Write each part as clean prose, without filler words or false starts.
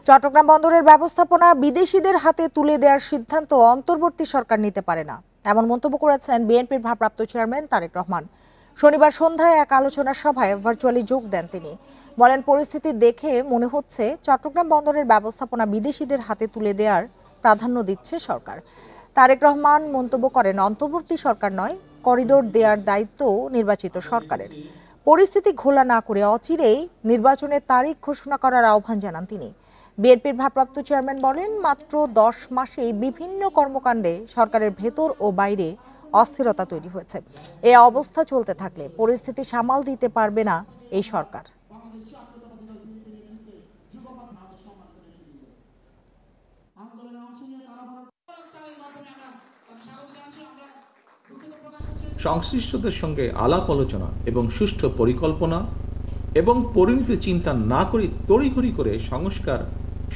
চট্টগ্রাম বন্দরের ব্যবস্থাপনা বিদেশিদের হাতে তুলে দেওয়ার সিদ্ধান্ত অন্তর্বর্তী সরকার নিতে পারে না, এমন মন্তব্য করেছেন বিএনপির ভারপ্রাপ্ত চেয়ারম্যান তারেক রহমান। শনিবার সন্ধ্যায় এক আলোচনা সভায় ভার্চুয়ালি যোগ দেন তিনি। বলেন, পরিস্থিতি দেখে মনে হচ্ছে চট্টগ্রাম বন্দরের ব্যবস্থাপনা বিদেশিদের হাতে তুলে দেওয়ার প্রাধান্য দিচ্ছে সরকার। তারেক রহমান মন্তব্য করেন, অন্তর্বর্তী সরকার নয়, করিডোর দেওয়ার দায়িত্ব নির্বাচিত সরকারের। পরিস্থিতি ঘোলা না করে অচিরেই নির্বাচনের তারিখ ঘোষণা করার আহ্বান জানান তিনি। বিএনপির ভারপ্রাপ্ত চেয়ারম্যান বলেন, মাত্র 10 মাসেই বিভিন্ন কর্মকাণ্ডে সরকারের ভেতর ও বাইরে অস্থিরতা তৈরি হয়েছে। এই অবস্থা চলতে থাকলে পরিস্থিতি সামাল দিতে পারবে না এই সরকার। সংশ্লিষ্টদের সঙ্গে আলাপ আলোচনা এবং সুষ্ঠু পরিকল্পনা এবং পরিণতি চিন্তা না করে তড়িঘড়ি করে সংস্কার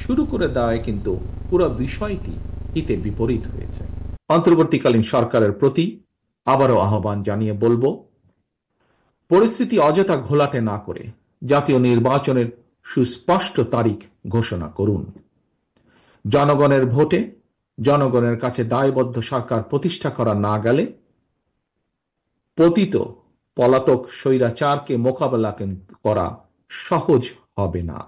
শুরু করে দেওয়ায় কিন্তু পুরো বিষয়টি হিতে বিপরীত হয়েছে। অন্তর্বর্তীকালীন সরকারের প্রতি আবারও আহ্বান জানিয়ে বলবো, পরিস্থিতি অযথা ঘোলাটে না করে জাতীয় নির্বাচনের সুস্পষ্ট তারিখ ঘোষণা করুন। জনগণের ভোটে জনগণের কাছে দায়বদ্ধ সরকার প্রতিষ্ঠা করা না গেলে পতিত পলাতক স্বৈরাচারকে মোকাবেলা করা সহজ হবে না।